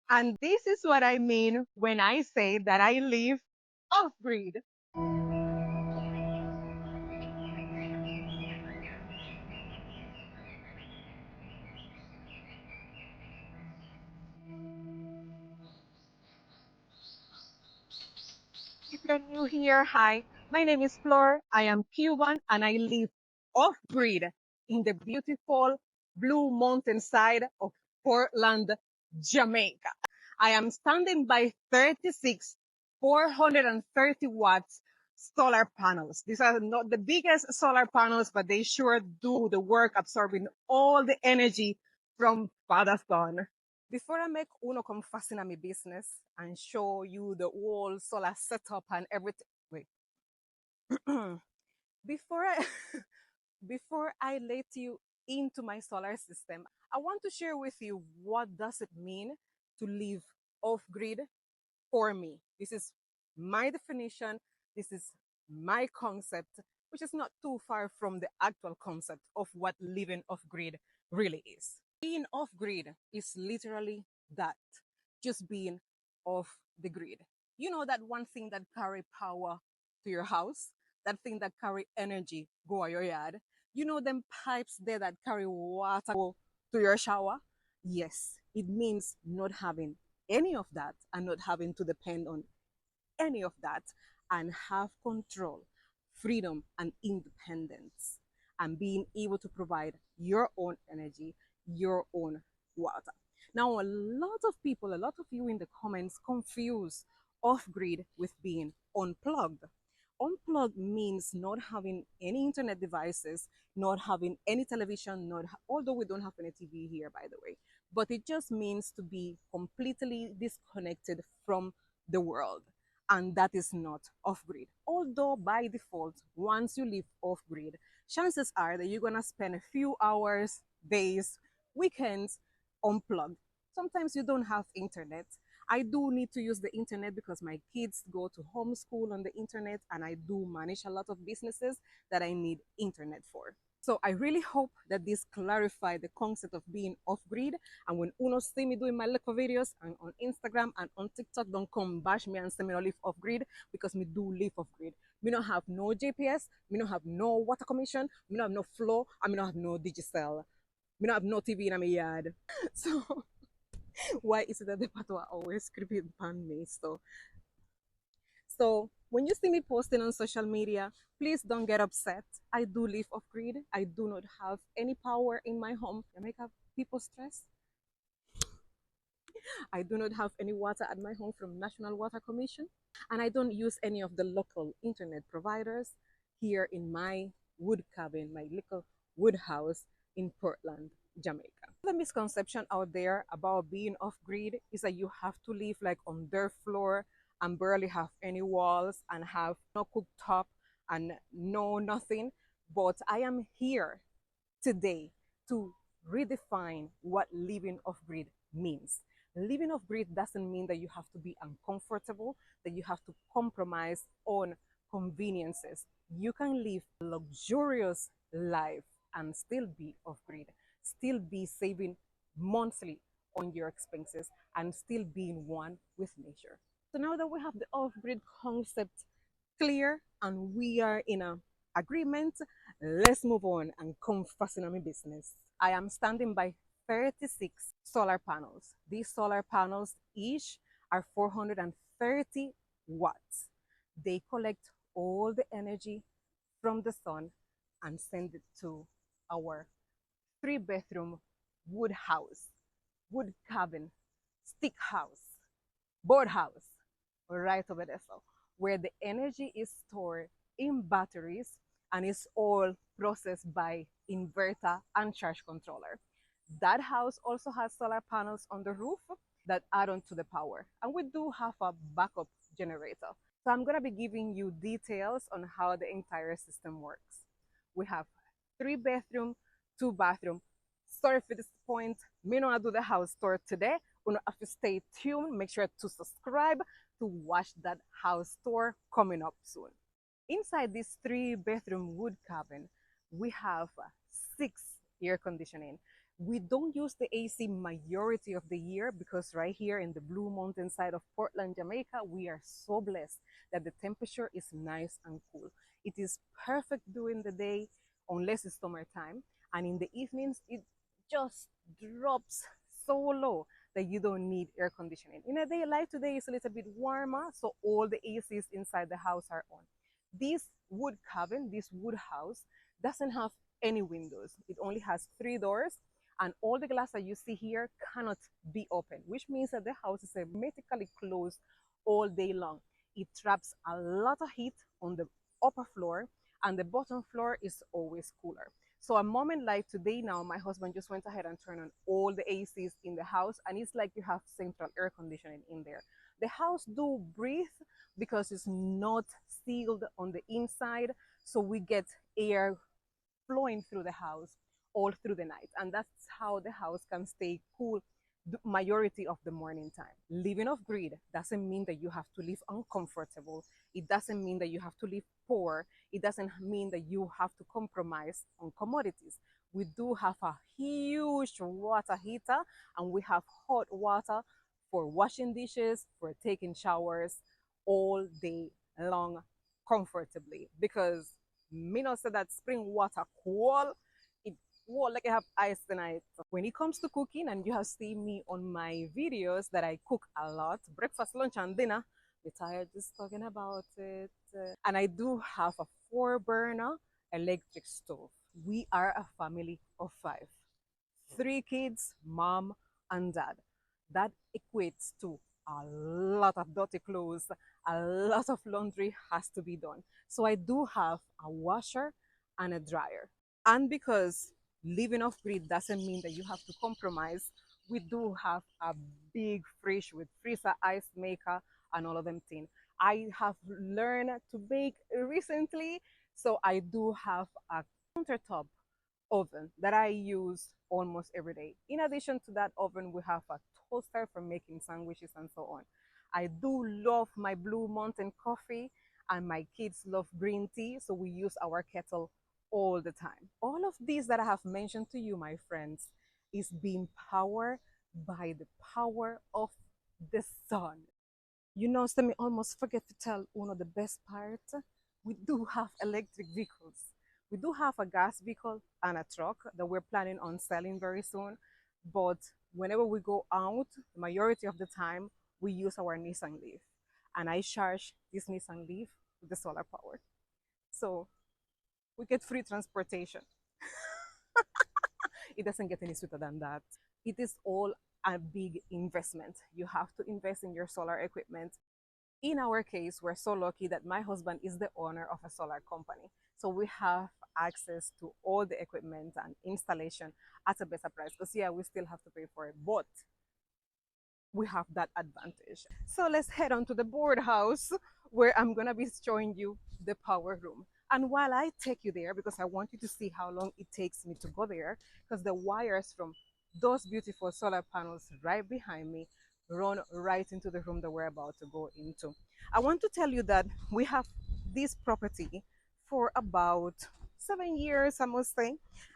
And this is what I mean when I say that I live off grid. If you're new here, hi, my name is Flor. I am Cuban and I live off grid in the beautiful blue mountainside of Portland, Jamaica. I am standing by 36 430 watts solar panels. These are not the biggest solar panels, but they sure do the work absorbing all the energy from Father Sun. Before I make Uno come fascinating my business and show you the whole solar setup and everything, wait, before I before I let you into my solar system, I want to share with you what does it mean to live off grid for me. This is my definition. This is my concept, which is not too far from the actual concept of what living off grid really is. Being off grid is literally that, just being off the grid. You know that one thing that carry power to your house, that thing that carry energy go to your yard. You know them pipes there that carry water go to your shower. Yes, it means not having any of that and not having to depend on any of that and have control, freedom, and independence, and being able to provide your own energy, your own water. Now, a lot of people, a lot of you in the comments confuse off grid with being unplugged. Unplugged means not having any internet devices, not having any television, although we don't have any TV here, by the way, but it just means to be completely disconnected from the world, and that is not off grid. Although by default, once you live off grid, chances are that you're gonna spend a few hours, days, weekends unplugged. Sometimes you don't have internet. I do need to use the internet because my kids go to homeschool on the internet, and I do manage a lot of businesses that I need internet for. So I really hope that this clarified the concept of being off grid. And when Uno see me doing my little videos and on Instagram and on TikTok, don't come bash me and say me no live off grid, because me do live off grid. Me don't have no GPS, me don't have no water commission, me don't have no flow, and me don't have no digicel. Me don't have no TV in my yard. So why is it that the patois always creepy upon me? So when you see me posting on social media, please don't get upset. I do live off grid. I do not have any power in my home. Jamaica people stress. I do not have any water at my home from National Water Commission. And I don't use any of the local internet providers here in my wood cabin, my little wood house in Portland, Jamaica. The misconception out there about being off grid is that you have to live like on their floor and barely have any walls and have no cooktop and no nothing. But I am here today to redefine what living off grid means. Living off grid doesn't mean that you have to be uncomfortable, that you have to compromise on conveniences. You can live a luxurious life and still be off grid, still be saving monthly on your expenses, and still being one with nature. So now that we have the off grid concept clear and we are in a agreement, let's move on and come fasten on my business. I am standing by 36 solar panels. These solar panels each are 430 watts. They collect all the energy from the sun and send it to our 3-bedroom wood house, wood cabin, stick house, board house, right over there. So, where the energy is stored in batteries and is all processed by inverter and charge controller. That house also has solar panels on the roof that add on to the power. And we do have a backup generator. So I'm gonna be giving you details on how the entire system works. We have 3-bedroom, 2-bathroom. Sorry for this point, me not do the house tour today. You have to stay tuned. Make sure to subscribe to watch that house tour coming up soon. Inside this 3-bedroom wood cabin, we have 6 air conditioning. We don't use the AC majority of the year because right here in the Blue Mountain side of Portland, Jamaica, we are so blessed that the temperature is nice and cool. It is perfect during the day unless it's summertime, and in the evenings it just drops so low that you don't need air conditioning. In a day like today, it's a little bit warmer, so all the ACs inside the house are on. This wood cabin, this wood house, doesn't have any windows. It only has three doors, and all the glass that you see here cannot be opened, which means that the house is hermetically closed all day long. It traps a lot of heat on the upper floor, and the bottom floor is always cooler. So a moment like today now, my husband just went ahead and turned on all the ACs in the house, and it's like you have central air conditioning in there. The house do breathe because it's not sealed on the inside, so we get air flowing through the house all through the night, and that's how the house can stay cool the majority of the morning time. Living off grid doesn't mean that you have to live uncomfortable. It doesn't mean that you have to live poor. It doesn't mean that you have to compromise on commodities. We do have a huge water heater, and we have hot water for washing dishes, for taking showers all day long comfortably, because me not say that spring water cool, it cool like I have ice tonight. When it comes to cooking, and you have seen me on my videos that I cook a lot, breakfast, lunch, and dinner, we're tired just talking about it. And I do have a 4 burner electric stove. We are a family of 5, 3 kids, mom and dad. That equates to a lot of dirty clothes, a lot of laundry has to be done. So I do have a washer and a dryer. And because living off grid doesn't mean that you have to compromise, we do have a big fridge with freezer, ice maker, and all of them things. I have learned to bake recently, so I do have a countertop oven that I use almost every day. In addition to that oven, we have a toaster for making sandwiches and so on. I do love my Blue Mountain coffee, and my kids love green tea, so we use our kettle all the time. All of these that I have mentioned to you, my friends, is being powered by the power of the sun. You know, so me almost forget to tell one of the best parts. We do have electric vehicles. We do have a gas vehicle and a truck that we're planning on selling very soon. But whenever we go out, the majority of the time, we use our Nissan Leaf. And I charge this Nissan Leaf with the solar power. So we get free transportation. It doesn't get any sweeter than that. It is all a big investment. You have to invest in your solar equipment. In our case, we're so lucky that my husband is the owner of a solar company. So we have access to all the equipment and installation at a better price. Because yeah, we still have to pay for it, but we have that advantage. So let's head on to the board house where I'm gonna be showing you the power room. And while I take you there, because I want you to see how long it takes me to go there, because the wires from those beautiful solar panels right behind me run right into the room that we're about to go into. I want to tell you that we have this property for about 7 years, I must say,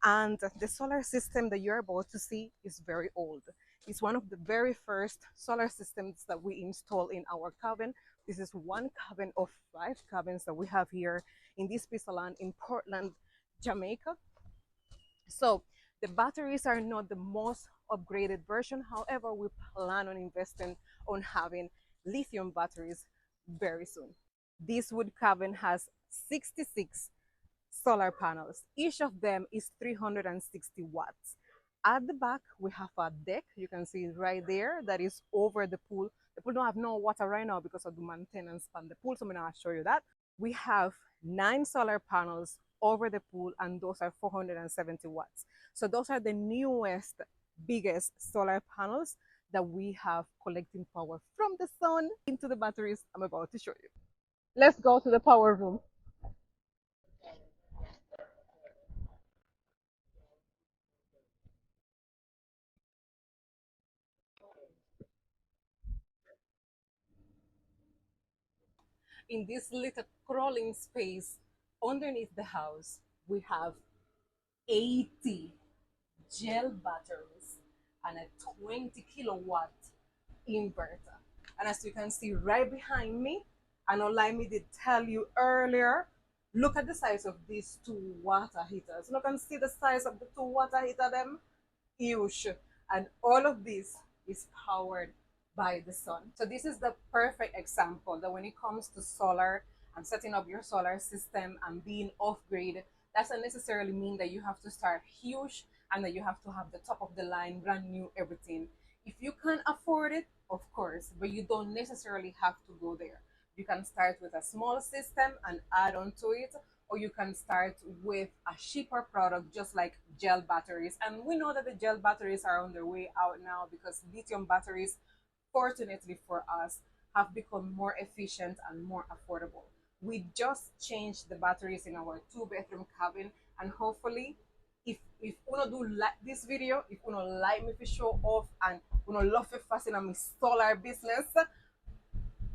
and the solar system that you're about to see is very old. It's one of the very first solar systems that we install in our cabin. This is one cabin of 5 cabins that we have here in this piece of land in Portland, Jamaica. So the batteries are not the most upgraded version. However, we plan on investing on having lithium batteries very soon. This wood cabin has 66 solar panels. Each of them is 360 watts. At the back, we have a deck. You can see it right there. That is over the pool. The pool don't have no water right now because of the maintenance on the pool, so I'm gonna show you that. We have 9 solar panels over the pool, and those are 470 watts. So those are the newest, biggest solar panels that we have collecting power from the sun into the batteries I'm about to show you. Let's go to the power room. In this little crawling space underneath the house, we have 80 gel batteries and a 20 kilowatt inverter. And as you can see right behind me, and Olaimi did tell you earlier, look at the size of these two water heaters. Look and see the size of the two water heater them. Huge. And all of this is powered by the sun. So this is the perfect example that when it comes to solar and setting up your solar system and being off grid, that doesn't necessarily mean that you have to start huge and that you have to have the top of the line, brand new everything. If you can afford it, of course, but you don't necessarily have to go there. You can start with a small system and add on to it, or you can start with a cheaper product just like gel batteries. And we know that the gel batteries are on their way out now because lithium batteries, fortunately for us, have become more efficient and more affordable. We just changed the batteries in our two-bedroom cabin, and hopefully if uno do like this video, if uno like me to show off and uno love to fasten on my solar business,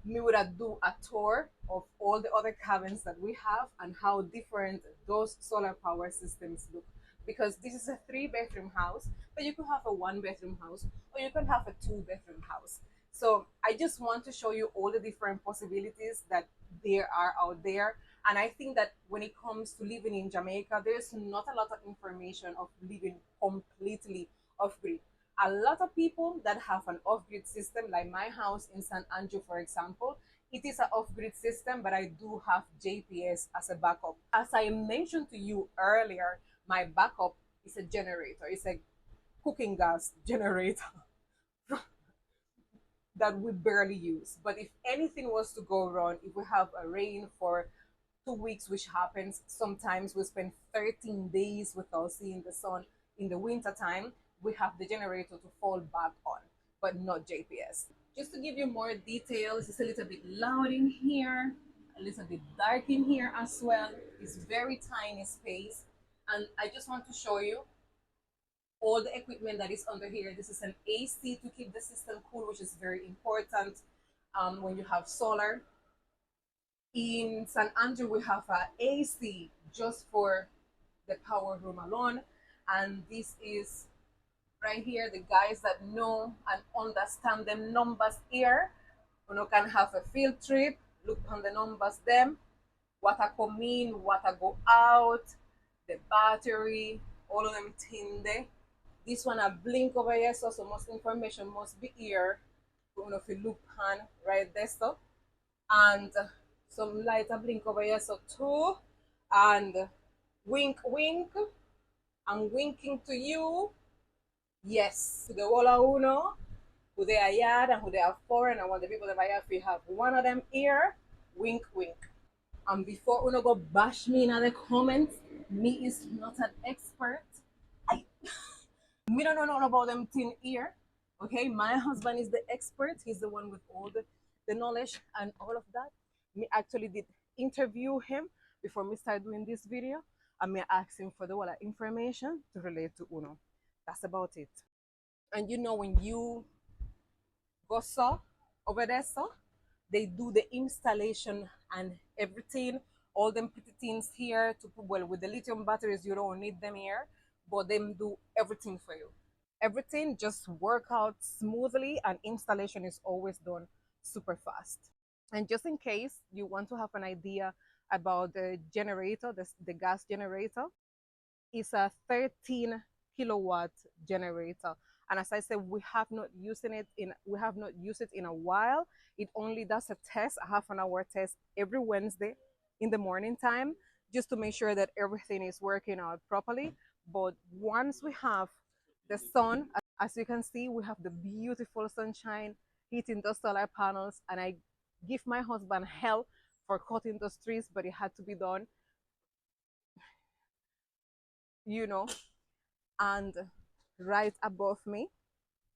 me would do a tour of all the other cabins that we have and how different those solar power systems look. Because this is a three-bedroom house, but you could have a one-bedroom house or you can have a two-bedroom house. So I just want to show you all the different possibilities that there are out there. And I think that when it comes to living in Jamaica, there's not a lot of information of living completely off grid. A lot of people that have an off-grid system, like my house in San Andrew, for example, it is an off-grid system, but I do have JPS as a backup. As I mentioned to you earlier, my backup is a generator. It's a cooking gas generator that we barely use. But if anything was to go wrong, if we have a rain for 2 weeks, which happens sometimes, we spend 13 days without seeing the sun in the winter time, we have the generator to fall back on, but not JPS. Just to give you more details, it's a little bit loud in here, a little bit dark in here as well. It's very tiny space. And I just want to show you all the equipment that is under here. This is an AC to keep the system cool, which is very important when you have solar. In San Andrew, we have an AC just for the power room alone. And this is right here, the guys that know and understand them numbers here. You can have a field trip, look on the numbers them, what I come in, what I go out, the battery, all of them thing there. This one I blink over here, so most information must be here. If you look on right there, so and some light I blink over here, so too, and wink wink. I'm winking to you. Yes, to the whole of uno, who they are yard and who they are foreign, and want the people that I have, we have one of them here. Wink wink. And before uno go bash me in the comments, me is not an expert. Me don't know nothing about them thing here. Okay, my husband is the expert. He's the one with all the knowledge and all of that. Me actually did interview him before me start doing this video, and me ask him for the whole information to relate to uno. That's about it. And when you go saw over there, so they do the installation and everything, all them pretty things here to put. Well, with the lithium batteries, you don't need them here, but them do everything for you. Everything just work out smoothly, and installation is always done super fast. And just in case you want to have an idea about the generator, the gas generator, it's a 13 kilowatt generator. And as I said, we have not used it in a while. It only does a test, a half-an-hour test every Wednesday in the morning time, just to make sure that everything is working out properly. But once we have the sun, as you can see, we have the beautiful sunshine hitting those solar panels, and I give my husband hell for cutting those trees, but it had to be done, and right above me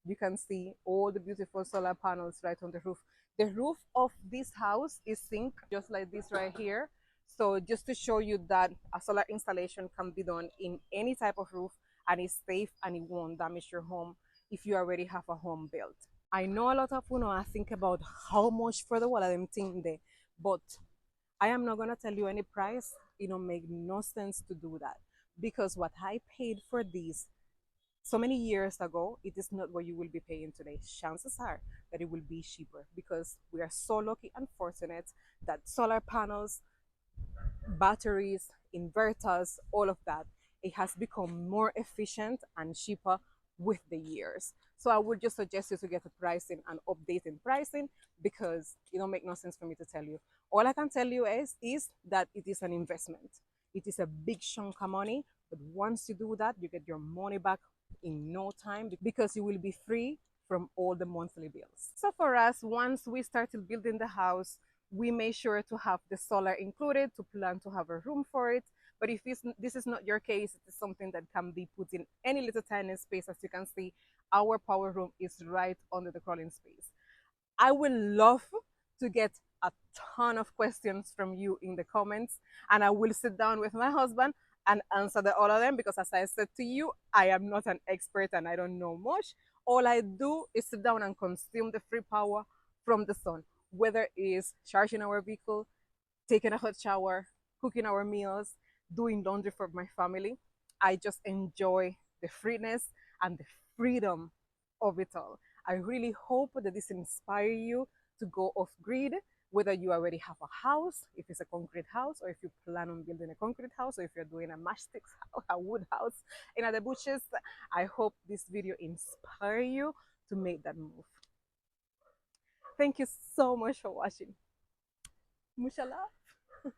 you can see all the beautiful solar panels right on the roof. The roof of this house is zinc, just like this right here. So just to show you that a solar installation can be done in any type of roof, and it's safe and it won't damage your home if you already have a home built. I know a lot of I think about how much for the wall of them thing there, but I am not gonna tell you any price. It don't make no sense to do that, because what I paid for these so many years ago, it is not what you will be paying today. Chances are that it will be cheaper because we are so lucky and fortunate that solar panels, batteries, inverters, all of that, it has become more efficient and cheaper with the years. So I would just suggest you to get a pricing and update in pricing because it don't make no sense for me to tell you. All I can tell you is that it is an investment. It is a big chunk of money, but once you do that, you get your money back in no time because you will be free from all the monthly bills. So for us, once we started building the house, we made sure to have the solar included, to plan to have a room for it. But if this is not your case, it is something that can be put in any little tiny space. As you can see, our power room is right under the crawling space. I would love to get a ton of questions from you in the comments, and I will sit down with my husband and answer all of them because, as I said to you, I am not an expert and I don't know much. All I do is sit down and consume the free power from the sun, whether it is charging our vehicle, taking a hot shower, cooking our meals, doing laundry for my family. I just enjoy the freeness and the freedom of it all. I really hope that this inspire you to go off grid, whether you already have a house, if it's a concrete house, or if you plan on building a concrete house, or if you're doing a matchsticks house, a wood house in the bushes. I hope this video inspire you to make that move. Thank you so much for watching. Mucho love.